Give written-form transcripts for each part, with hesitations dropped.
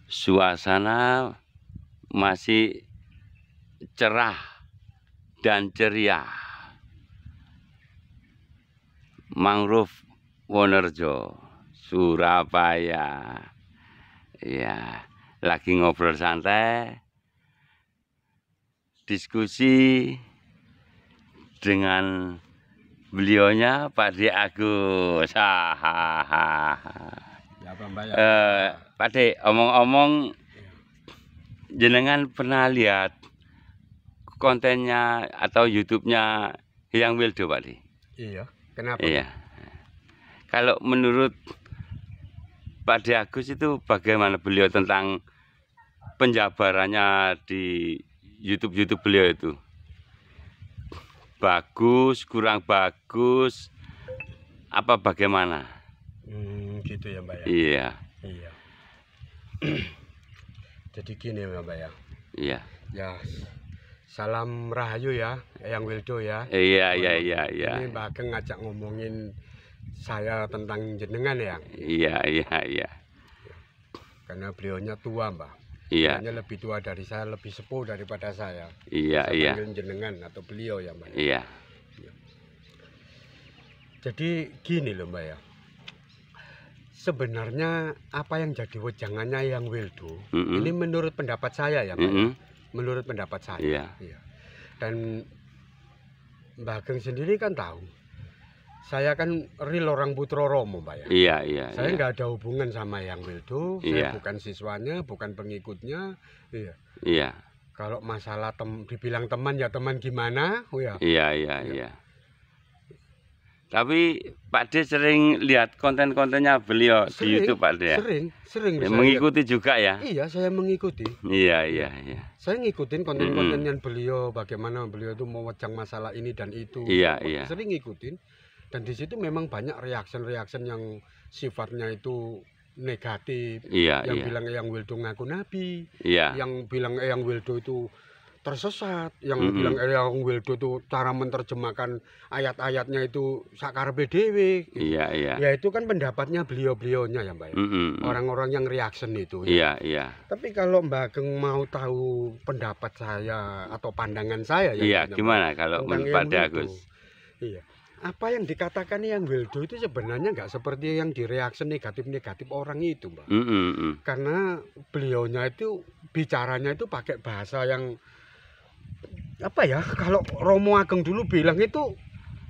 Suasana masih cerah dan ceria. Mangrove Wonorejo, Surabaya. Ya, lagi ngobrol santai, diskusi dengan beliaunya Pak D Agus. Ya, Mbak, ya. Pak D, omong-omong, jenengan pernah lihat kontennya atau YouTube-nya Hyang Wildo, Pak D? Iya, kenapa? Iya. Kalau menurut Pak D Agus itu bagaimana beliau tentang penjabarannya di YouTube beliau itu? Bagus, kurang bagus, apa bagaimana? Gitu ya, Mbak, ya. Iya. Iya. Jadi gini ya, Mbak, ya. Iya. Ya, salam rahayu ya, Hyang Wildo ya. Iya. Ini Mbak Ageng ngajak ngomongin saya tentang jenengan ya. Iya. Karena beliaunya tua, Mbak. Iya. Beliaunya lebih tua dari saya, lebih sepuh daripada saya. Iya. Saya panggil jenengan atau beliau ya, Mbak. Iya. Jadi gini loh, Mbak, ya. Sebenarnya apa yang jadi wejangannya Hyang Wildo, ini menurut pendapat saya ya, Mbak. Menurut pendapat saya. Iya. Dan Mbak Ageng sendiri kan tahu, saya kan real orang Putra Romo, Mbak, ya. Iya. Saya nggak ada hubungan sama Hyang Wildo. Iya. Saya bukan siswanya, bukan pengikutnya. Iya. Kalau masalah dibilang teman ya teman gimana? Iya. Tapi Pak D sering lihat konten-kontennya beliau di YouTube, Pak D ya? Sering. Ya, mengikuti juga ya? Iya, saya mengikuti. Iya. Saya ngikutin konten-konten beliau, bagaimana beliau itu mewajang masalah ini dan itu. Iya. Sering ngikutin. Dan di situ memang banyak reaction yang sifatnya itu negatif. Iya. Yang bilang Hyang Wildo ngaku nabi. Iya. Yang bilang Hyang Wildo itu tersesat, yang bilang Hyang Wildo itu cara menerjemahkan ayat-ayatnya itu sakarepe dhewe gitu. Iya. Ya itu kan pendapatnya beliau-beliaunya ya, Mbak. Orang-orang yang reaction itu. Iya. Tapi kalau Mbak Ageng mau tahu pendapat saya atau pandangan saya ya. Iya, gimana kalau menurut Pak D Agus? Iya. Apa yang dikatakan Hyang Wildo itu sebenarnya nggak seperti yang direaksi negatif orang itu, Mbak. Karena beliaunya itu bicaranya itu pakai bahasa yang apa ya, kalau Romo Ageng dulu bilang itu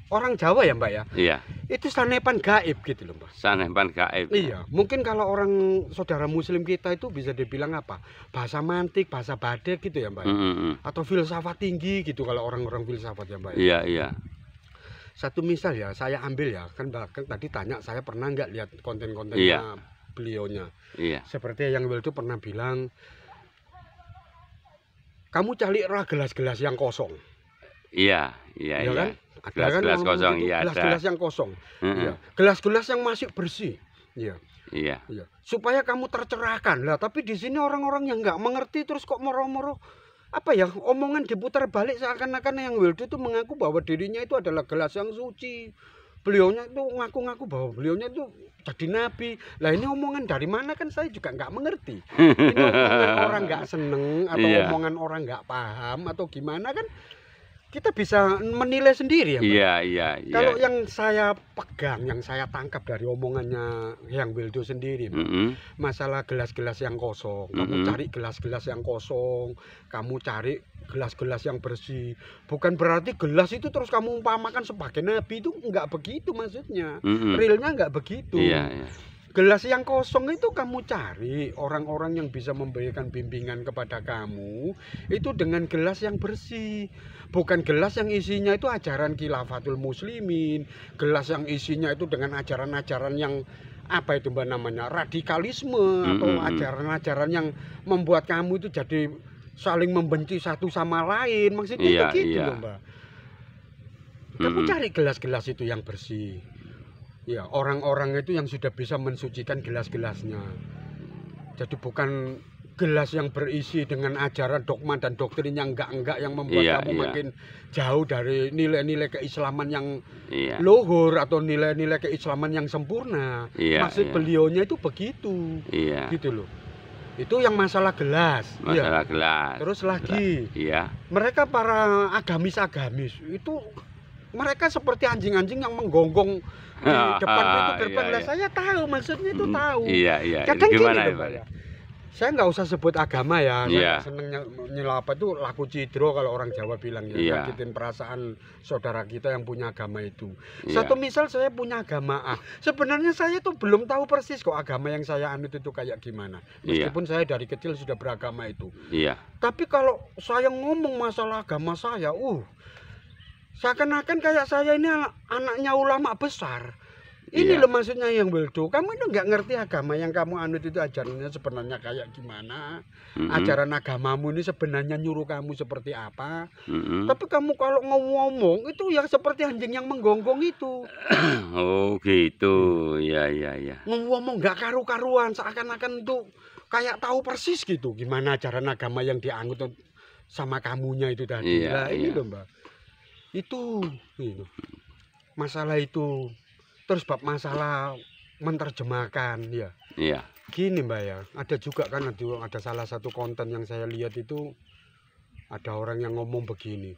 orang Jawa ya, Mbak, ya. Iya. Itu sanepan gaib gitu loh, Mbak. Sanepan gaib. Iya, mungkin kalau orang saudara muslim kita itu bisa dibilang apa? Bahasa mantik, bahasa bade gitu ya, Mbak. Atau filsafat tinggi gitu kalau orang-orang filsafat ya, Mbak. Iya. Satu misal ya, saya ambil ya, kan Mbak Ageng tadi tanya saya pernah nggak lihat konten-kontennya beliaunya. Iya. Seperti yang Wildo pernah bilang, kamu carilah gelas-gelas yang kosong. Iya. Kan? Gelas-gelas kosong, iya ada. Gelas-gelas yang kosong. Iya. Gelas-gelas yang masih bersih. Iya. Supaya kamu tercerahkan. Lah, tapi di sini orang-orang yang nggak mengerti terus kok moro-moro apa ya, omongan diputar balik seakan-akan Hyang Wildo itu mengaku bahwa dirinya itu adalah gelas yang suci. Beliaunya itu ngaku-ngaku bahwa beliaunya itu jadi nabi. Lah ini omongan dari mana kan saya juga nggak mengerti. Ini omongan orang nggak seneng atau omongan orang nggak paham atau gimana kan kita bisa menilai sendiri ya, Mbak. Iya. Kalau yang saya pegang, yang saya tangkap dari omongannya Hyang Wildo sendiri, Mbak, masalah gelas-gelas yang kosong. Kamu cari gelas-gelas yang kosong, kamu cari gelas-gelas yang bersih. Bukan berarti gelas itu terus kamu umpamakan sebagai nabi, itu enggak begitu maksudnya. Realnya enggak begitu. Iya. Gelas yang kosong itu kamu cari orang-orang yang bisa memberikan bimbingan kepada kamu itu dengan gelas yang bersih. Bukan gelas yang isinya itu ajaran khilafatul muslimin, gelas yang isinya itu dengan ajaran-ajaran yang apa itu, Mbak, namanya radikalisme atau ajaran-ajaran yang membuat kamu itu jadi saling membenci satu sama lain. Maksudnya begitu loh, Mbak. Kamu cari gelas-gelas itu yang bersih. Ya, orang-orang itu yang sudah bisa mensucikan gelas-gelasnya. Jadi bukan gelas yang berisi dengan ajaran dogma dan doktrin yang enggak yang membuat kamu makin jauh dari nilai-nilai keislaman yang luhur atau nilai-nilai keislaman yang sempurna. Maksud beliaunya itu begitu. Gitu loh. Itu yang masalah gelas. Masalah Iya. gelas. Terus lagi, Iya. mereka para agamis-agamis itu mereka seperti anjing-anjing yang menggonggong di depan pintu gerbang. Iya, Lah iya. saya tahu maksudnya itu tahu. Iya, iya. Kadang Gimana gini ya, loh, Pak? Pak, ya. Saya nggak usah sebut agama ya. Saya Iya. nggak seneng nyelapa itu laku cidro kalau orang Jawa bilang ya. Iya. Nyakitin perasaan saudara kita yang punya agama itu. Iya. Satu misal saya punya agama A. Sebenarnya saya tuh belum tahu persis kok agama yang saya anut itu kayak gimana. Iya. Meskipun saya dari kecil sudah beragama itu. Iya. Tapi kalau saya ngomong masalah agama saya, seakan-akan kayak saya ini anaknya ulama besar. Ini Iya. loh maksudnya yang Wildo. Kamu itu nggak ngerti agama yang kamu anut itu ajarannya sebenarnya kayak gimana. Ajaran agamamu ini sebenarnya nyuruh kamu seperti apa. Tapi kamu kalau ngomong itu yang seperti anjing yang menggonggong itu. Oh gitu. Iya, iya, iya. Ngomong nggak karu-karuan, seakan-akan itu kayak tahu persis gitu gimana ajaran agama yang dianut sama kamunya itu tadi. Iya, Nah ini iya. loh Mbak. Itu masalah itu. Terus bab masalah menerjemahkan ya. Iya. Gini Mbak ya, ada juga kan ada salah satu konten yang saya lihat itu ada orang yang ngomong begini.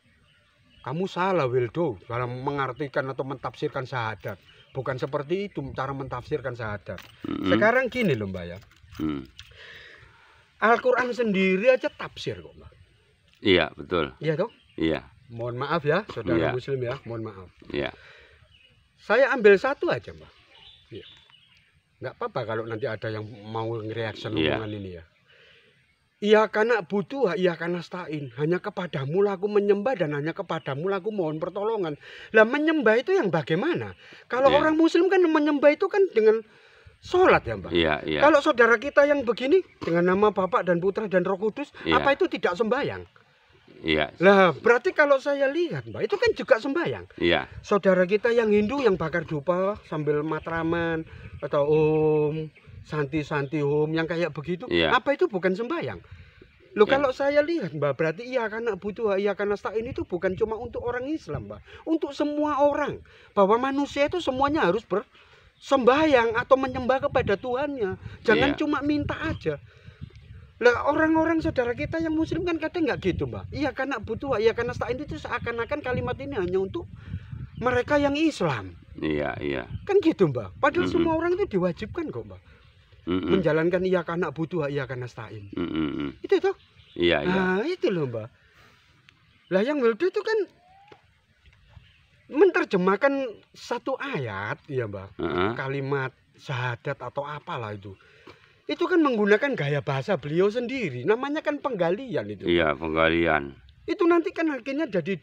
Kamu salah Wildo dalam mengartikan atau mentafsirkan syahadat. Bukan seperti itu cara mentafsirkan syahadat. Sekarang gini loh Mbak ya. Al-Quran sendiri aja tafsir kok Mbak. Iya, betul. Iya toh? Iya. Mohon maaf ya saudara Iya. muslim ya, mohon maaf. Iya. Saya ambil satu aja Mbak. Iya. Nggak apa-apa kalau nanti ada yang mau nge-reaction Iya. omongan ini ya. Iya karena butuh, iya karena stain. Hanya kepadamu lah aku menyembah dan hanya kepadamu lah aku mohon pertolongan. Lah menyembah itu yang bagaimana? Kalau Iya. orang muslim kan menyembah itu kan dengan sholat ya Mbak. Iya, iya. Kalau saudara kita yang begini dengan nama Bapa dan Putra dan Roh Kudus, Iya. apa itu tidak sembahyang? Iya. Lah berarti kalau saya lihat Mbak, itu kan juga sembahyang. Iya. Saudara kita yang Hindu yang bakar dupa sambil matraman atau santi om yang kayak begitu, Iya. apa itu bukan sembahyang? Loh Iya. kalau saya lihat Mbak, berarti iya karena butuh, iya karena stain itu bukan cuma untuk orang Islam Mbak, untuk semua orang. Bahwa manusia itu semuanya harus bersembahyang atau menyembah kepada Tuhannya. Jangan Iya. cuma minta aja. Lah orang-orang saudara kita yang muslim kan kadang nggak gitu Mbak. Iya karena butuh, iya karena stain itu seakan-akan kalimat ini hanya untuk mereka yang Islam. Iya, iya. Kan gitu Mbak. Padahal Mm-mm. semua orang itu diwajibkan kok Mbak. Menjalankan iya karena butuh, iya karena stain. Itu toh. Iya, iya. Nah itu loh Mbak. Lah yang Wildo itu kan menerjemahkan satu ayat ya Mbak. Heeh. Kalimat syahadat atau apalah itu. Itu kan menggunakan gaya bahasa beliau sendiri. Namanya kan penggalian itu. Iya, penggalian. Itu nanti kan akhirnya jadi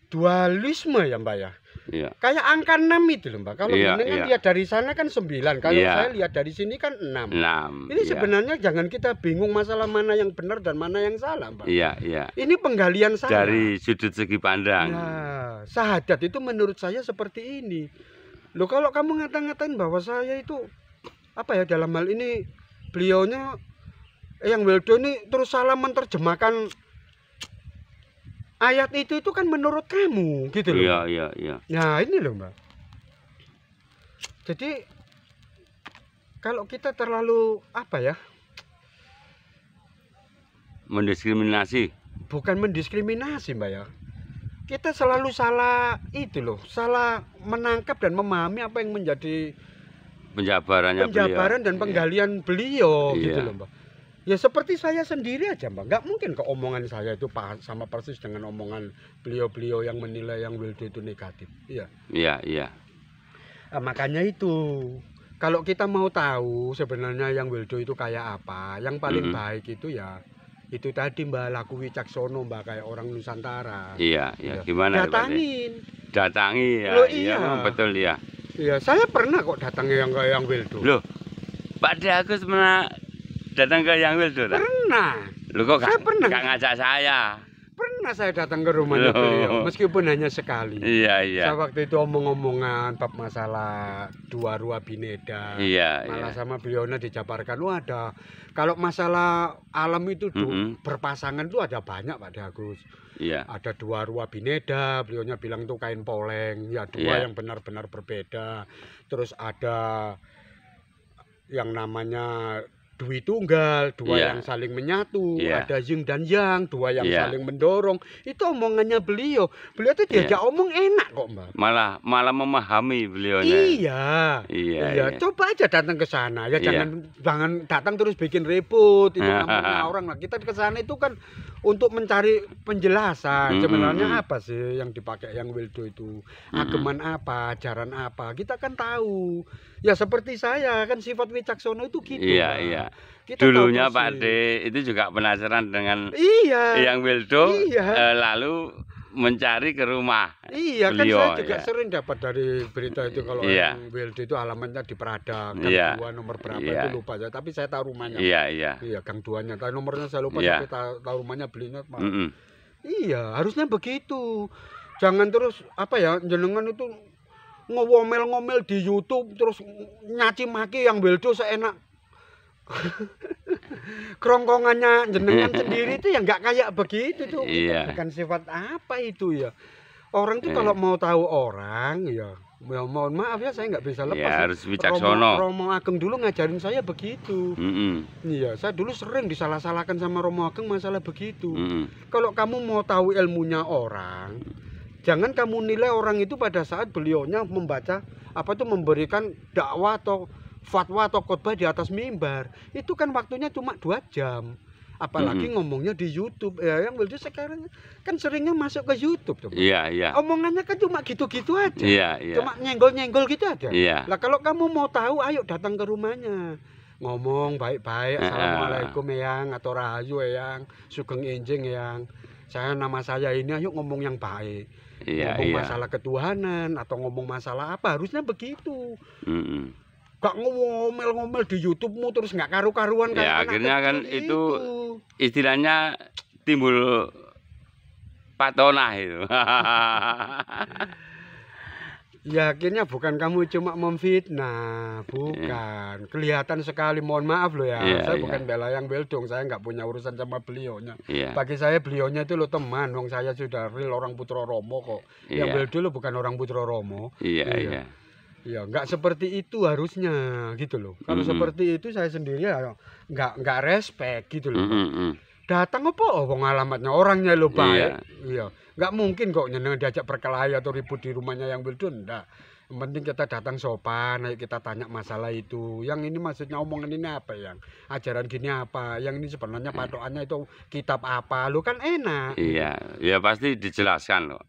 dualisme ya Mbak ya. Iya. Kayak angka 6 itu loh Mbak. Kalau Iya, jenengan iya. lihat dari sana kan 9. Kalau Iya. saya lihat dari sini kan 6. 6. Ini iya. sebenarnya jangan kita bingung masalah mana yang benar dan mana yang salah Mbak. Iya, iya. Ini penggalian saya. Dari sudut segi pandang. Nah, syahadat itu menurut saya seperti ini. Loh kalau kamu ngata-ngatain bahwa saya itu apa ya dalam hal ini beliaunya yang Wildo ini terus salah menerjemahkan ayat itu kan menurut kamu gitu loh. Iya, Mbak. iya, iya. Nah ini loh Mbak. Jadi kalau kita terlalu apa ya, Mendiskriminasi. bukan mendiskriminasi Mbak ya, kita selalu salah itu loh, salah menangkap dan memahami apa yang menjadi Penjabarannya penjabaran dan beliau. penggalian beliau gitu Iya. loh Mbak. Ya seperti saya sendiri aja Mbak, nggak mungkin ke omongan saya itu sama persis dengan omongan beliau-beliau yang menilai yang Wildo itu negatif. Iya. Iya, iya. Nah, makanya itu kalau kita mau tahu sebenarnya yang Wildo itu kayak apa, yang paling baik itu ya itu tadi Mbak, laku wicaksono Mbak, kayak orang Nusantara. Iya, iya. Iya. Gimana ya, Pak? Datangin. Datangi ya. Loh, Iya, iya. memang betul ya. Iya, saya pernah kok datangnya yang kayak yang Wildo. Loh, Pak De Agus pernah datang ke Yang Wildo tak? Pernah. Loh kok Saya gak, pernah. gak ngajak saya? Pernah saya datang ke rumahnya Loh. beliau, meskipun hanya sekali. Iya, iya. Saya waktu itu omong-omongan bab masalah dua rua bineda. Iya, Malah iya. sama beliaunya dijabarkan, wah ada kalau masalah alam itu berpasangan tuh ada banyak Pak De Agus. Iya. Ada dua rua bineda, beliaunya bilang itu kain poleng, ya dua Iya. yang benar-benar berbeda. Terus ada yang namanya Dwi tunggal, dua Iya. yang saling menyatu, Iya. ada yin dan yang, dua yang Iya. saling mendorong. Itu omongannya beliau. Beliau tuh Iya. diajak omong enak kok, Mbak. Malah memahami beliaunya. Iya. Iya, Iya, iya. coba aja datang ke sana. Ya Iya. jangan datang terus bikin ribut. Itu namanya orang lah. Kita ke sana itu kan untuk mencari penjelasan. Sebenarnya apa sih yang dipakai yang Wildo itu? Ageman apa, ajaran apa? Kita kan tahu. Ya seperti saya kan sifat wicaksono itu gitu. Iya, Pak. iya. Kita tahu Dulunya Pak persis. D itu juga penasaran dengan Iya. yang Wildo, Iya. lalu mencari ke rumah Iya, kan beliau. saya juga Ya. sering dapat dari berita itu kalau Iya. yang Wildo itu alamatnya di Peradang, Gang Iya. 2 nomor berapa Iya. itu lupa saya, tapi saya tahu rumahnya. Iya, iya. Iya, Gang 2-nya. Tapi nomornya saya lupa, Iya. tapi tahu rumahnya belinya. Pak. Mm-mm. Iya, harusnya begitu. Jangan terus apa ya, jenengan itu ngomel-ngomel di YouTube terus nyaci maki yang Wildo seenak. Kerongkongannya jenengan sendiri itu ya nggak kayak begitu tuh. Iya. Bukan sifat apa itu ya. Orang tuh kalau mau tahu orang ya mohon maaf ya saya nggak bisa lepas. Ya, harus wicaksono. Romo Ageng dulu ngajarin saya begitu. Mm-mm. Iya, saya dulu sering disalah-salahkan sama Romo Ageng masalah begitu. Mm-mm. Kalau kamu mau tahu ilmunya orang, jangan kamu nilai orang itu pada saat beliaunya membaca apa tuh memberikan dakwah atau fatwa atau khotbah di atas mimbar. Itu kan waktunya cuma 2 jam. Apalagi ngomongnya di YouTube. Ya, yang Wildo sekarang kan seringnya masuk ke YouTube tuh. Pak. Iya, iya. Omongannya kan cuma gitu-gitu aja. Iya, iya. Cuma nyenggol-nyenggol gitu aja. Iya. Lah kalau kamu mau tahu, ayo datang ke rumahnya. Ngomong baik-baik, assalamualaikum Eyang atau rahayu Eyang, sugeng enjing Eyang. Nama saya ini, ayo ngomong yang baik. Iya, Ngomong iya. masalah ketuhanan atau ngomong masalah apa, harusnya begitu. Mm-mm. Gak ngomel-ngomel di YouTube-mu terus nggak karu-karuan kayak Ya, anak akhirnya kan kecil itu istilahnya timbul patona itu. Ya akhirnya bukan kamu cuma memfitnah, bukan. Kelihatan sekali, mohon maaf loh ya. Iya, Saya iya. bukan bela yang Beldong, saya nggak punya urusan sama beliaunya. Iya. Bagi saya beliaunya itu lo teman, wong saya sudah real orang Putra Romo kok. Yang Iya. Beldo lo bukan orang Putra Romo. Iya, Iya. iya. Ya nggak seperti itu harusnya gitu loh. Kalau seperti itu saya sendiri ya nggak respect gitu loh. Mm-mm. Datang apa wong alamatnya orangnya lo Iya. baik. Iya. Nggak mungkin kok nyeneng diajak berkelahi atau ribut di rumahnya yang Beldo, enggak. Yang penting kita datang sopan, ayo kita tanya masalah itu. Yang ini maksudnya omongan ini apa yang? Ajaran gini apa? Yang ini sebenarnya patokannya itu kitab apa? Lu kan enak. Iya, ya pasti dijelaskan loh.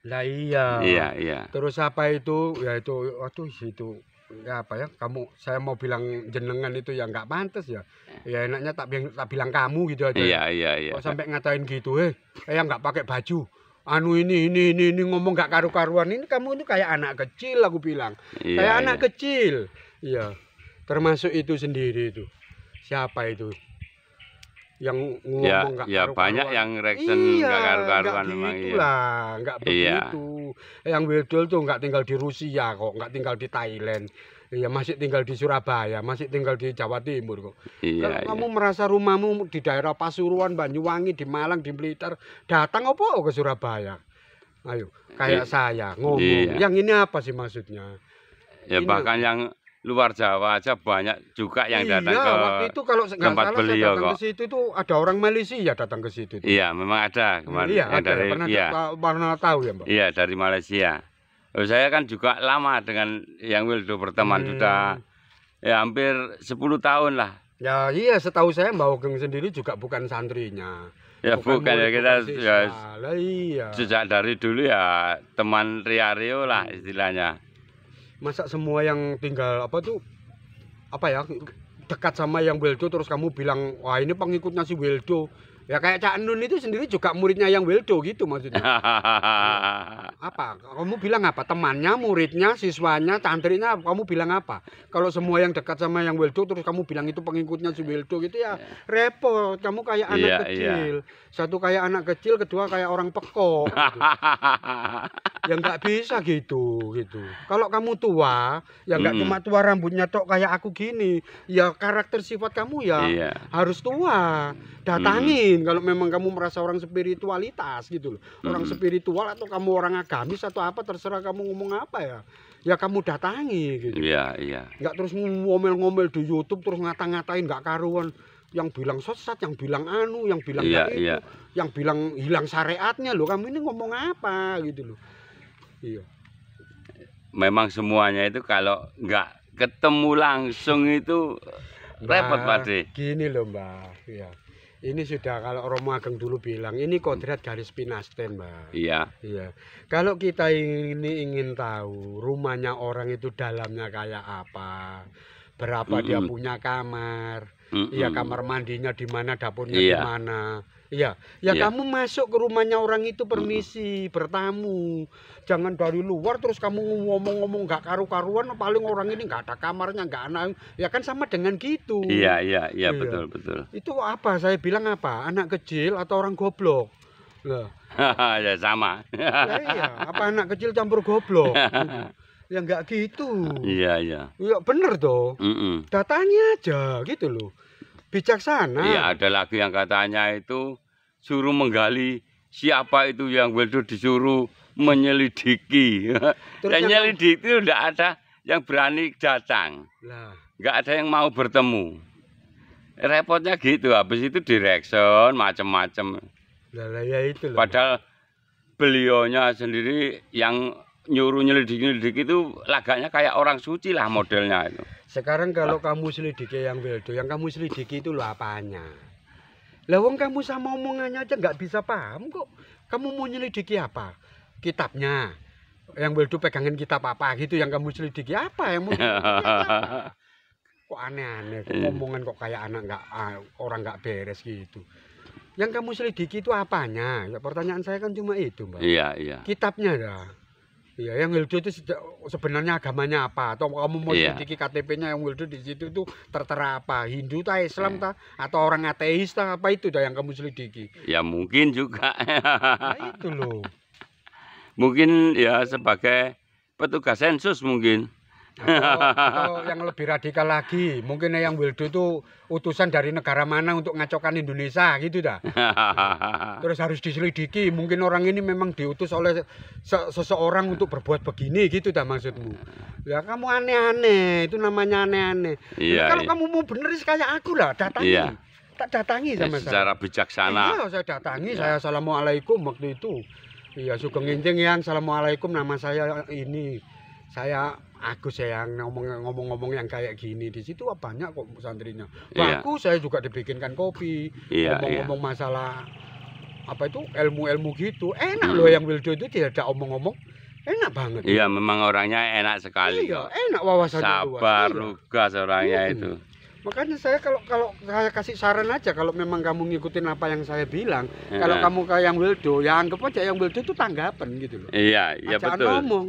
Lah iya. Iya, iya. Terus apa itu? Ya itu, aduh itu. Ya apa ya? Saya mau bilang jenengan itu ya nggak pantas ya. Ya enaknya tak bilang kamu gitu aja. Iya, iya, iya. Kok sampai ngatain gitu, yang nggak pakai baju. Anu ini ngomong nggak karu-karuan. Ini kamu itu kayak anak kecil aku bilang. Iya, Kayak iya. anak kecil. Iya. Termasuk itu sendiri itu. Siapa itu? Yang Ya, ngomong nggak ya karu-karuan. banyak yang reaction Iya, nggak karu-karuan nggak memang gitu iya. lah, nggak Iya. begitu. Yang Wildol tuh nggak tinggal di Rusia kok, nggak tinggal di Thailand. Iya, masih tinggal di Surabaya, masih tinggal di Jawa Timur kok. Iya, Kalau iya. kamu merasa rumahmu di daerah Pasuruan, Banyuwangi, di Malang, di Blitar, datang apa ke Surabaya? Ayo, kayak saya ngomong. Iya. Yang ini apa sih maksudnya? Ya Ini- bahkan yang luar Jawa aja banyak juga yang datang iya, ke waktu itu kalau nggak tempat salah saya beliau datang kok. ke situ itu ada orang Malaysia datang ke situ. Tuh. Iya, memang ada kemarin Iya, yang ada. dari iya. Pernah tahu ya, Mbak? Iya, dari Malaysia. Oh, saya kan juga lama dengan yang Wildo berteman sudah ya hampir 10 tahun lah. Ya iya, setahu saya Mbak Ogeng sendiri juga bukan santrinya. Ya bukan ya, murid, kita bukan siswa. ya Lah iya. sejak dari dulu ya teman Rio lah istilahnya. Masa semua yang tinggal apa tuh apa ya dekat sama yang Wildo terus kamu bilang wah ini pengikutnya si Wildo. Ya kayak Cak Nun itu sendiri juga muridnya yang Wildo gitu maksudnya. Apa? Kamu bilang apa? Temannya, muridnya, siswanya, santrinya, kamu bilang apa? Kalau semua yang dekat sama yang Wildo terus kamu bilang itu pengikutnya si Wildo gitu ya repot. Kamu kayak anak Iya, kecil. Satu kayak anak kecil, kedua kayak orang pekok. Gitu. Ya nggak bisa gitu. Kalau kamu tua, ya nggak cuma tua rambutnya tok kayak aku gini. Ya karakter sifat kamu ya Iya. harus tua. Datangin kalau memang kamu merasa orang spiritualitas gitu loh. Orang spiritual atau kamu orang agamis atau apa terserah kamu ngomong apa ya. ya kamu datangi gitu. Iya, iya. Nggak terus ngomel-ngomel di YouTube terus ngata-ngatain nggak karuan. Yang bilang sesat, yang bilang anu, yang bilang Iya, nggak itu, iya. yang bilang hilang syariatnya loh. Kamu ini ngomong apa gitu loh. Iya. Memang semuanya itu kalau nggak ketemu langsung itu repot, Pak De. Gini loh Mbak. Iya. Ini sudah kalau Romo Ageng dulu bilang ini kodrat garis pinasten Mbak. Iya. Iya. Kalau kita ini ingin tahu rumahnya orang itu dalamnya kayak apa, berapa dia punya kamar, iya kamar mandinya di mana, dapurnya di Iya. mana. Iya, ya Iya. kamu masuk ke rumahnya orang itu permisi, bertamu. Jangan dari luar terus kamu ngomong-ngomong nggak karu-karuan, paling orang ini nggak ada kamarnya, nggak anak. Ya kan sama dengan gitu. Iya, iya, iya, Iya. betul, betul. Itu apa? Saya bilang apa? Anak kecil atau orang goblok? Lah, Ya sama. ya iya, apa anak kecil campur goblok? Gitu. Ya nggak gitu. Iya, iya. Ya bener toh. Datangi aja gitu loh. Bijaksana. Iya, ada lagi yang katanya itu suruh menggali siapa itu yang Wildo disuruh menyelidiki. Terus Dan yang- nyelidiki itu tidak ada yang berani datang, Lah, nggak ada yang mau bertemu. Repotnya gitu, habis itu direkson macam-macam. lah ya itu loh. Padahal beliaunya sendiri yang nyuruh nyelidiki itu lagaknya kayak orang suci lah modelnya itu. Sekarang kalau kamu selidiki yang Wildo, yang kamu selidiki itu loh apanya? Lah wong kamu sama omongannya aja nggak bisa paham kok. Kamu mau nyelidiki apa? Kitabnya. Yang Wildo pegangin kitab apa gitu yang kamu selidiki apa yang mau diselidiki apa? Kok aneh-aneh, kok ngomongan kok kayak anak orang nggak beres gitu. Yang kamu selidiki itu apanya? Ya pertanyaan saya kan cuma itu, Mbak. Iya, iya. Kitabnya dah. Iya, yang Wildo itu sebenarnya agamanya apa? Atau kamu mau Iya. selidiki KTP-nya yang Wildo di situ itu tertera apa? Hindu tah, Islam tah, atau orang ateis tah, apa itu dah yang kamu selidiki? Ya mungkin juga. Nah itu loh. Mungkin ya sebagai petugas sensus mungkin. Atau yang lebih radikal lagi, mungkin yang Wildo itu utusan dari negara mana untuk ngacaukan Indonesia gitu dah. Terus harus diselidiki, mungkin orang ini memang diutus oleh seseorang untuk berbuat begini gitu dah maksudmu. Ya kamu aneh-aneh, itu namanya aneh-aneh. Iya, Kalau iya. kamu mau beneris kayak aku lah, datangi. Iya. Tak datangi Ya, sama secara saya. bijaksana. Iya, saya datangi, Iya. saya assalamualaikum waktu itu. Iya, Sugeng Nginjing yang assalamualaikum, nama saya ini. Saya Agus yang ngomong-ngomong yang kayak gini di situ banyak kok santrinya. Iya. Bagus, saya juga dibikinkan kopi. Iya, Ngomong-ngomong masalah apa itu ilmu-ilmu gitu. Enak loh yang Wildo itu tidak ada omong-omong. Enak banget. Iya, memang orangnya enak sekali. Iya, enak wawasannya luas. Sabar, Iya. lugas orangnya Mm-mm. itu. Makanya saya kalau saya kasih saran aja kalau memang kamu ngikutin apa yang saya bilang, kalau Iya. kamu kayak yang Wildo, ya anggap aja yang Wildo itu tanggapan gitu loh. Iya, iya Ajaan betul. ngomong.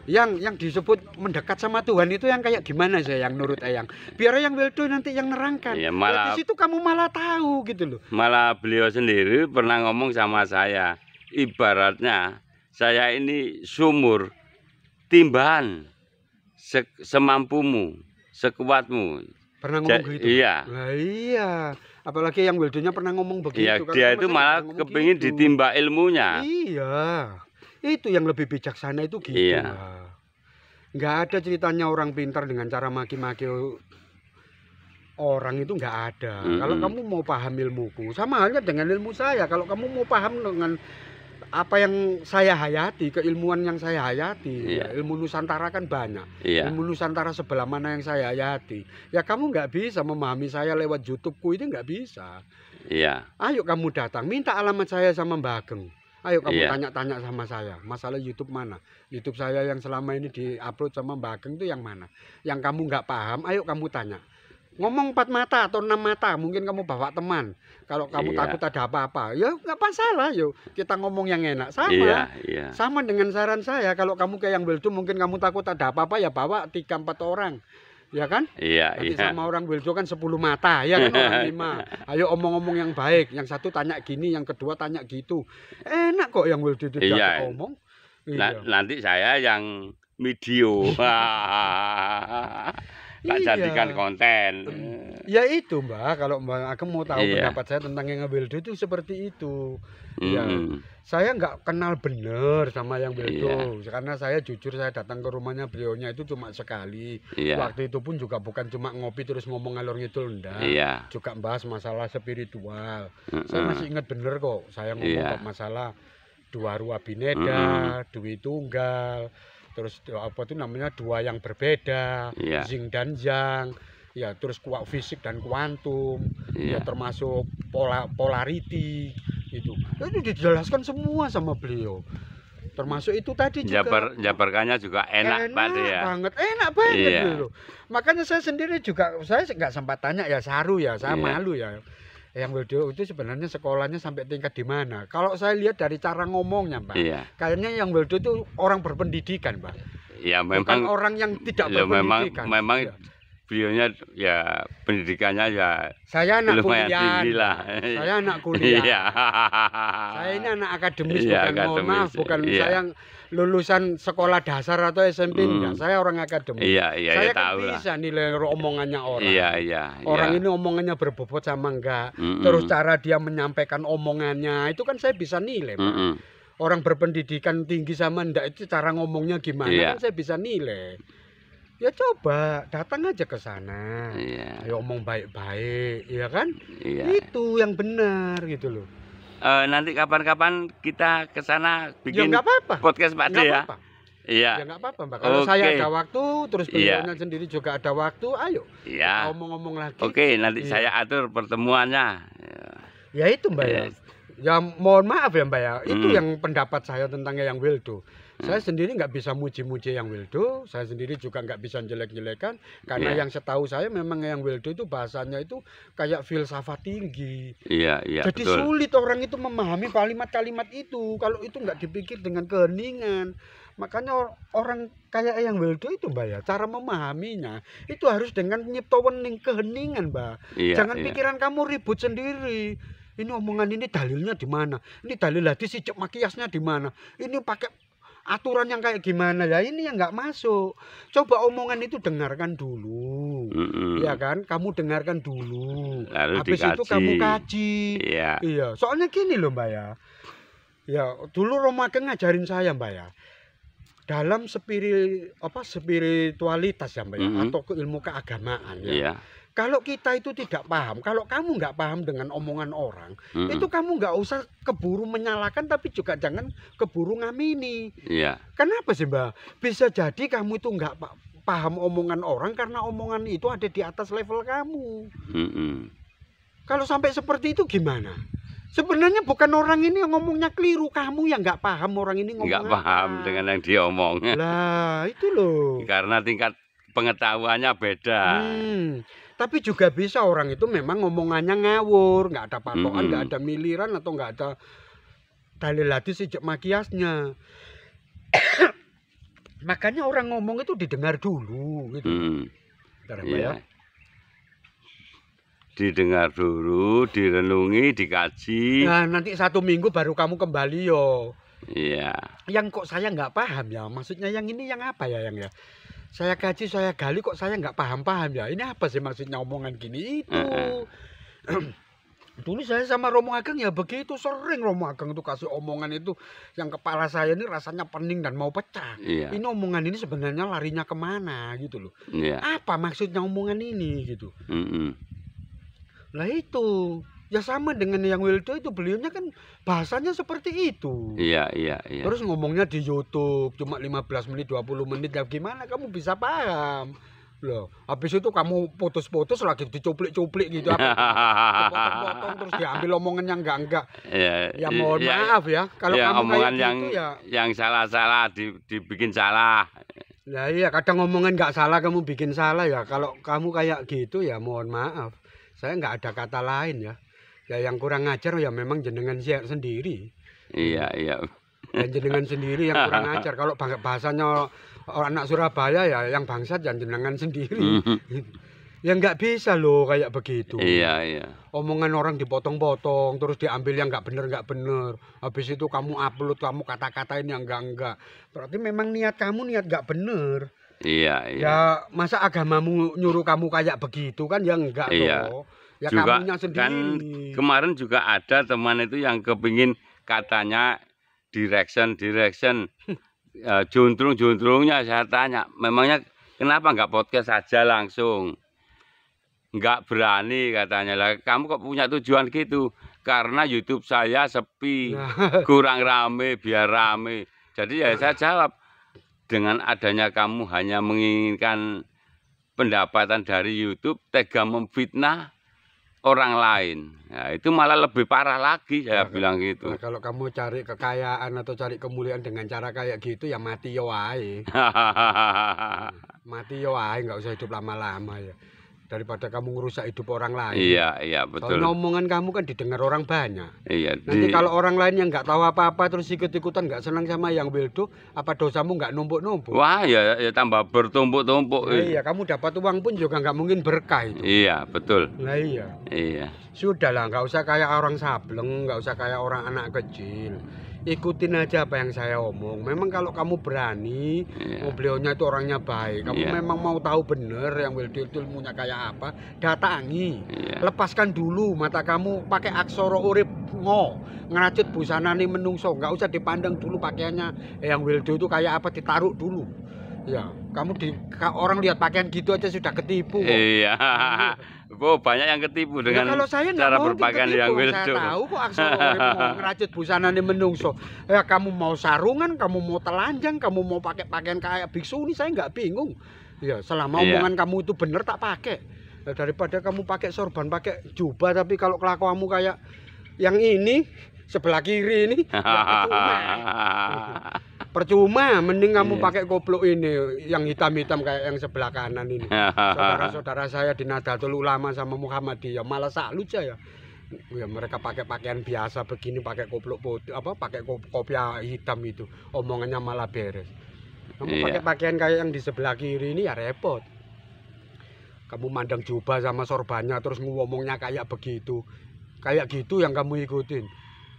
Yang disebut mendekat sama Tuhan itu yang kayak gimana saya yang nurut Eyang. Biar yang Wildo nanti yang nerangkan. Iya, Ya, malah di situ kamu malah tahu gitu loh. malah beliau sendiri pernah ngomong sama saya, ibaratnya saya ini sumur, timbahan semampumu, sekuatmu. Pernah ngomong gitu. Iya. Lah iya. Apalagi yang Wildonya pernah ngomong begitu. Iya, Kalau dia sama itu saya malah nggak ngomong kepingin gitu. ditimba ilmunya. Iya. Itu yang lebih bijaksana itu gitu. Iya. Lah. Nggak ada ceritanya orang pintar dengan cara maki-maki orang itu nggak ada. Kalau kamu mau paham ilmuku, sama halnya dengan ilmu saya. Kalau kamu mau paham dengan apa yang saya hayati, keilmuan yang saya hayati, Iya. ya, ilmu Nusantara kan banyak. Iya. Ilmu Nusantara sebelah mana yang saya hayati. Ya kamu nggak bisa memahami saya lewat YouTubeku ini nggak bisa. Iya. Ayo kamu datang, minta alamat saya sama Mbak Ageng. Ayo kamu Iya. tanya-tanya sama saya, masalah YouTube mana? YouTube saya yang selama ini diupload sama Mbak Ageng itu yang mana? Yang kamu nggak paham, ayo kamu tanya. Ngomong 4 mata atau 6 mata, mungkin kamu bawa teman. Kalau kamu Iya. takut ada apa-apa, ya nggak masalah, yuk kita ngomong yang enak. Sama, Iya, iya. sama dengan saran saya. Kalau kamu kayak yang Wildo, mungkin kamu takut ada apa-apa, ya bawa 3-4 orang. Ya kan? Iya, Nanti iya. sama orang Wildo kan 10 mata, ya kan orang 5. Ayo omong-omong yang baik. Yang satu tanya gini, yang kedua tanya gitu. Enak kok yang Wildo itu Iya. diajak ngomong. Nanti saya yang video. tak jadikan konten. Ya itu Mbak, kalau Mbak Ageng mau tahu Iya. pendapat saya tentang Yang Wildo itu seperti itu. Ya, Mm-mm. saya nggak kenal bener sama Yang Wildo, Iya. karena saya jujur saya datang ke rumahnya beliaunya itu cuma sekali. Iya. Waktu itu pun juga bukan cuma ngopi terus ngomong ngalor ngidul, enggak. Iya. Juga bahas masalah spiritual. Saya Mm-mm. masih ingat bener kok, saya ngomong Iya. kok masalah dua ruah bineda, dwi tunggal, terus apa itu namanya dua yang berbeda, Iya. zing dan yang, ya terus fisik dan kuantum, ya Iya. termasuk polarity itu. Itu dijelaskan semua sama beliau. Termasuk itu tadi juga. Jabarkannya juga enak Pak De ya. Enak banget Iya. gitu loh. Makanya saya sendiri juga, saya nggak sempat tanya ya Saru ya, saya Iya. malu ya. Yang Wildo itu sebenarnya sekolahnya sampai tingkat di mana? Kalau saya lihat dari cara ngomongnya, Pak, Iya. kayaknya Yang Wildo itu orang berpendidikan, Pak. Ya Bukan memang orang yang tidak ya berpendidikan. memang Iya. beliaunya ya pendidikannya ya Saya anak lumayan kuliah. tinggi lah. Saya anak kuliah. Iya. Saya ini anak akademis, Iya, bukan mohon maaf, akademis. bukan Iya. saya lulusan sekolah dasar atau SMP enggak. Saya orang akademis. Iya, iya, Saya ya kan tahu lah. bisa nilai omongannya orang. Iya, iya. Orang iya. ini omongannya berbobot sama enggak. Mm-mm. Terus cara dia menyampaikan omongannya itu kan saya bisa nilai, Pak. Mm-mm. Orang berpendidikan tinggi sama enggak itu cara ngomongnya gimana Iya. kan saya bisa nilai. Ya coba datang aja ke sana. Iya. Ya omong baik-baik, ya kan? Iya. Itu yang benar gitu loh. Nanti kapan-kapan kita ke sana Ya bikin enggak apa-apa. podcast Pak De Enggak ya. apa-apa. Iya. Ya enggak apa-apa, Mbak. Kalau saya Oke. ada waktu, terus Iya. beliaunya sendiri juga ada waktu, ayo Iya. ngomong-ngomong lagi. Oke, nanti Iya. saya atur pertemuannya. Ya itu Mbak ya. Yes. Ya mohon maaf ya Mbak ya. Itu Mm. yang pendapat saya tentang Yang Wildo. Saya sendiri nggak bisa muji-muji Yang Wildo. Saya sendiri juga nggak bisa jelek-jelekan. Karena Iya. yang setahu saya memang Yang Wildo itu bahasanya itu kayak filsafat tinggi. Iya, iya, Jadi betul. sulit orang itu memahami kalimat-kalimat itu. Kalau itu nggak dipikir dengan keheningan. Makanya orang kayak Yang Wildo itu Mbak ya, cara memahaminya itu harus dengan nyipto wening keheningan Mbak. Iya, Jangan iya. pikiran kamu ribut sendiri. Ini omongan ini dalilnya di mana? Ini dalil hadis sijek makiasnya di mana? Ini pakai aturan yang kayak gimana ya? Ini yang nggak masuk. Coba omongan itu dengarkan dulu. Mm-mm. Ya kan? Kamu dengarkan dulu. Lalu Habis itu dikaji. kamu kaji. Iya. Iya, soalnya gini loh Mbak ya. Ya, dulu Romo Ageng ngajarin saya Mbak ya. Dalam spiritualitas ya Mbak ya, Mhm. atau ilmu keagamaan ya. Iya. Kalau kita itu tidak paham, kalau kamu nggak paham dengan omongan orang, Mm-mm. itu kamu nggak usah keburu menyalahkan, tapi juga jangan keburu ngamini. Iya. Kenapa sih Mbak? Bisa jadi kamu itu nggak paham omongan orang karena omongan itu ada di atas level kamu. Mm-mm. Kalau sampai seperti itu gimana? Sebenarnya bukan orang ini yang ngomongnya keliru, kamu yang nggak paham orang ini ngomong Nggak apa. paham dengan yang dia omong. Lah itu loh. Karena tingkat pengetahuannya beda. Tapi juga bisa orang itu memang ngomongannya ngawur, nggak ada patokan, nggak ada miliran atau nggak ada dalil hadis sijek makiasnya. Makanya orang ngomong itu didengar dulu gitu. Bentar, Mbak, Iya. ya. Didengar dulu, direnungi, dikaji. Nah, nanti 1 minggu baru kamu kembali yo. Iya. Yang kok saya nggak paham ya, maksudnya yang ini yang apa ya yang ya? Saya kaji, saya gali kok saya nggak paham-paham ya. Ini apa sih maksudnya omongan gini itu? Dulu saya sama Romo Ageng ya begitu, sering Romo Ageng itu kasih omongan itu yang kepala saya ini rasanya pening dan mau pecah. Iya. Ini omongan ini sebenarnya larinya kemana gitu loh. Iya. Apa maksudnya omongan ini gitu. Mm-mm. Lah itu ya sama dengan Yang Wildo itu, beliaunya kan bahasanya seperti itu. Iya, iya, iya. Terus ngomongnya di YouTube cuma 15 menit 20 menit ya gimana kamu bisa paham. Loh, habis itu kamu putus-putus lagi dicuplik-cuplik gitu apa potong-potong terus diambil omongan yang enggak. Iya, Ya mohon maaf ya kalau ya, kamu omongan kayak yang gitu ya. yang salah-salah dibikin salah. Lah iya kadang omongan enggak salah kamu bikin salah ya. Kalau kamu kayak gitu ya mohon maaf. Saya enggak ada kata lain ya. Ya yang kurang ngajar ya memang jenengan sendiri. Iya, iya. Dan jenengan sendiri yang kurang ajar. Kalau bahasanya anak Surabaya ya yang bangsat dan jenengan sendiri. Ya nggak bisa loh kayak begitu. Iya, iya. Omongan orang dipotong-potong terus diambil yang nggak bener. Habis itu kamu upload, kamu kata-katain yang enggak. Berarti memang niat kamu niat nggak bener. Iya, iya. Ya masa agamamu nyuruh kamu kayak begitu kan ya enggak Iya. toh. Ya Juga kamunya kan sendiri. kemarin juga ada teman itu yang kepingin katanya direction juntrung-juntrungnya saya tanya, memangnya kenapa nggak podcast saja langsung? Nggak berani katanya lah. Kamu kok punya tujuan gitu? Karena YouTube saya sepi, Nah, kurang rame, biar rame. Jadi ya saya jawab, dengan adanya kamu hanya menginginkan pendapatan dari YouTube, tega memfitnah orang lain. Nah, itu malah lebih parah lagi saya bilang gitu. nah, kalau kamu cari kekayaan atau cari kemuliaan dengan cara kayak gitu ya mati yo wae. Mati yo wae, nggak usah hidup lama-lama ya. Daripada kamu ngerusak hidup orang lain. Iya, iya betul. Soalnya omongan kamu kan didengar orang banyak. Iya. Nanti kalau orang lain yang nggak tahu apa-apa terus ikut-ikutan nggak senang sama yang Wildo, apa dosamu nggak numpuk-numpuk? Wah ya tambah bertumpuk-tumpuk. Nah, iya, kamu dapat uang pun juga nggak mungkin berkah itu. Iya betul. Nah iya. Iya. Sudahlah, nggak usah kayak orang sableng, nggak usah kayak orang anak kecil. Ikutin aja apa yang saya omong. Memang kalau kamu berani, Iya. beliaunya itu orangnya baik. Kamu Iya. memang mau tahu bener yang Wildo itu ilmunya kayak apa, datangi. Iya. Lepaskan dulu mata kamu pakai aksara urip ngo. Ngerajut busanane menungso, nggak usah dipandang dulu pakaiannya yang Wildo itu kayak apa, ditaruh dulu. Ya, kamu orang lihat pakaian gitu aja sudah ketipu kok. Iya. Oh, banyak yang ketipu Ya, dengan kalau saya nggak cara mau berpakaian ketipu, yang saya Wildo. tahu kok aksara urip mau ngerajut busanane menungso. Ya kamu mau sarungan, kamu mau telanjang, kamu mau pakai pakaian kayak biksu ini saya nggak bingung. Ya selama Iya. omongan kamu itu bener tak pakai. Ya, daripada kamu pakai sorban, pakai jubah tapi kalau kelakuanmu kayak yang ini sebelah kiri ini ya percuma, mending kamu Iya. pakai koplok ini yang hitam-hitam kayak yang sebelah kanan ini. Saudara-saudara saya di Nahdlatul Ulama sama Muhammadiyah malah salut saya. Ya mereka pakai pakaian biasa begini, pakai koplok putih apa pakai kopiah hitam itu, omongannya malah beres. Kamu Iya. pakai pakaian kayak yang di sebelah kiri ini ya repot. Kamu mandang jubah sama sorbannya terus ngomongnya kayak begitu. Kayak gitu yang kamu ikutin.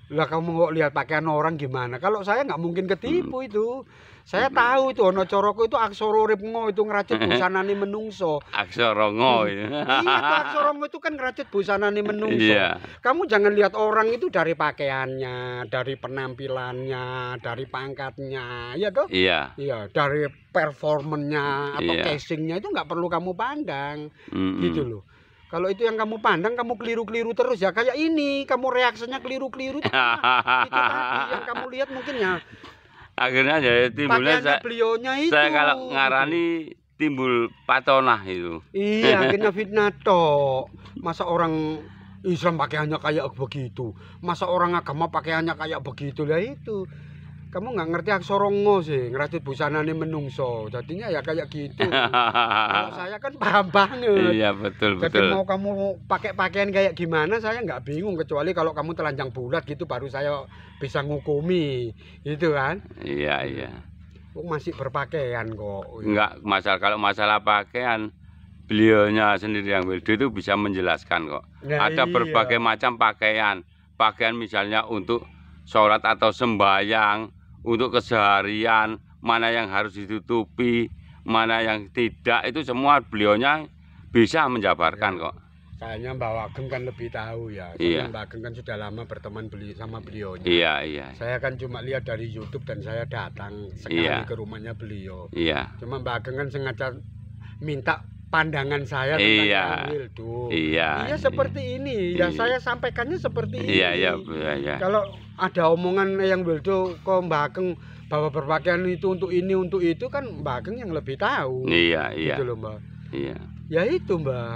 Lah kamu kok lihat pakaian orang gimana? Kalau saya nggak mungkin ketipu itu. Saya tahu itu ono coroko itu aksara urip ngo itu ngerajut busanane menungso. Aksara ngo. Iya, itu aksara ngo itu kan ngerajut busanane menungso. Iya. Kamu jangan lihat orang itu dari pakaiannya, dari penampilannya, dari pangkatnya, ya toh? Iya. Iya, dari performanya atau Iya. casingnya itu nggak perlu kamu pandang, Mm-mm. gitu loh. Kalau itu yang kamu pandang, kamu keliru-keliru terus ya kayak ini, kamu reaksinya keliru-keliru. Itu tadi yang kamu lihat mungkin ya. Akhirnya ya timbulnya Pakaiannya beliaunya itu. saya kalau ngarani timbul patonah itu. Iya, akhirnya fitnah toh. Masa orang Islam pakaiannya kayak begitu, masa orang agama pakaiannya kayak begitu lah itu. Kamu nggak ngerti aksara ngo sih, ngerajut busanane menungso. Jadinya ya kayak gitu. Kalau saya kan paham banget. Iya betul Jadi betul. mau kamu pakai pakaian kayak gimana saya nggak bingung, kecuali kalau kamu telanjang bulat gitu baru saya bisa ngukumi, gitu kan? Iya iya. Oh, masih berpakaian kok. Enggak masalah, kalau masalah pakaian beliaunya sendiri yang Wildo itu bisa menjelaskan kok. Nah, Ada iya. berbagai macam pakaian. Pakaian misalnya untuk sholat atau sembahyang, untuk keseharian, mana yang harus ditutupi, mana yang tidak, itu semua beliaunya bisa menjabarkan kok. Kayaknya Mbak Wageng kan lebih tahu ya. Iya. Soalnya Mbak Wageng kan sudah lama berteman sama beliaunya. Iya iya. Saya kan cuma lihat dari YouTube dan saya datang sekali Iya. ke rumahnya beliau. Iya. Cuma Mbak Wageng kan sengaja minta pandangan saya tentang Iya. Yang Wildo. Iya. Iya seperti ini. Ya Iya. saya sampaikannya seperti ini. Iya iya iya. Kalau ada omongan yang Wildo kok Mbak Ageng bahwa berpakaian itu untuk ini untuk itu kan Mbak Ageng yang lebih tahu. Iya iya. Gitu loh Mbak. Iya. Ya itu Mbak.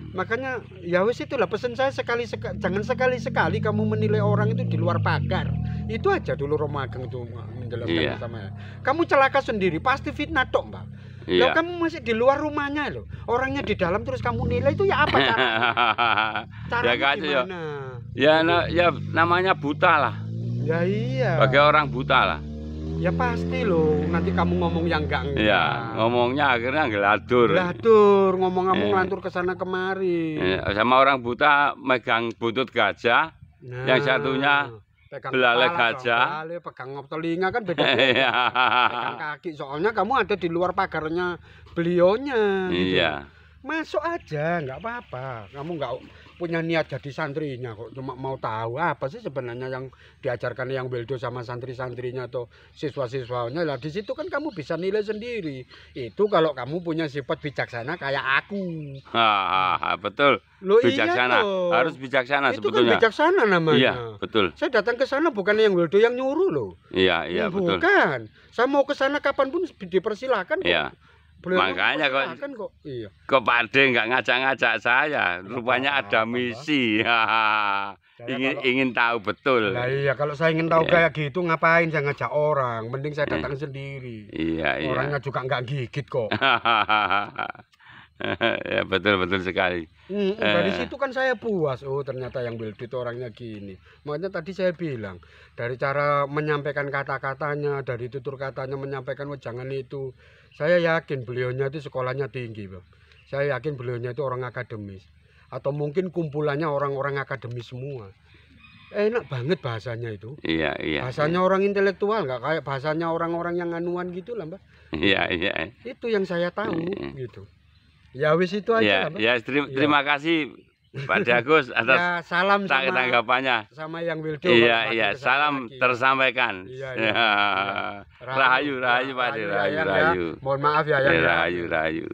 Makanya ya wis itulah pesan saya jangan sekali-sekali kamu menilai orang itu di luar pagar. Itu aja dulu Romo Ageng itu menjelaskan Iya. sama saya. Kamu celaka sendiri pasti fitnah tok Mbak. Iya. Loh, kamu masih di luar rumahnya loh. Orangnya di dalam terus kamu nilai itu ya apa caranya Ya kan ya. gimana? Ya namanya buta lah. Ya iya. Bagi orang buta lah. Ya pasti loh, nanti kamu ngomong yang enggak. Iya, ngomongnya akhirnya ngeladur. Ngeladur, ngomong kamu Iya. ngelantur ke sana kemari. Sama orang buta megang buntut gajah, Nah, yang satunya pegang belalai kepala, gajah. belalai, pegang telinga kan beda-beda. Pegang kaki, soalnya kamu ada di luar pagarnya beliaunya gitu. Iya. Masuk aja, nggak apa-apa. Kamu nggak punya niat jadi santrinya kok, cuma mau tahu apa sih sebenarnya yang diajarkan yang Wildo sama santri-santrinya atau siswa-siswanya. Lah di situ kan kamu bisa nilai sendiri. Itu kalau kamu punya sifat bijaksana kayak aku. Betul. Loh Bijaksana. iya toh. Harus bijaksana Itu sebetulnya. kan bijaksana namanya. Iya, betul. Saya datang ke sana bukan yang Wildo yang nyuruh loh. Iya, iya, betul. Bukan. Saya mau ke sana kapanpun dipersilakan kok. Iya. Beliau Makanya mempersilahkan kok. Iya. kok Pak Ade nggak ngajak-ngajak saya. Rupanya ada misi. Ingin tahu betul. Nah iya, kalau saya ingin tahu Iya. kayak gitu ngapain saya ngajak orang? Mending saya datang sendiri. Iya, iya. Orangnya juga nggak gigit kok. Ya, betul sekali. Dari situ kan saya puas. Oh ternyata yang Wildo itu orangnya gini. Makanya tadi saya bilang dari cara menyampaikan kata-katanya, dari tutur katanya menyampaikan jangan itu. Saya yakin beliaunya itu sekolahnya tinggi, Bang. Saya yakin beliaunya itu orang akademis. Atau mungkin kumpulannya orang-orang akademis semua. Enak banget bahasanya itu. Iya, iya. Bahasanya orang intelektual, nggak kayak bahasanya orang-orang yang anuan gitu lah, Mbak. Iya, iya. Itu yang saya tahu gitu. Ya wis itu aja lah, Mbak. Ya, terima kasih Pak Agus atas Ya, salam sama tanggapannya. sama yang Wildo. Iya, iya, salam tersampaikan. Iya, Ya. iya. Rahayu, Pak Ade, Rahayu, rahayu. Mohon maaf ya yang Rahayu.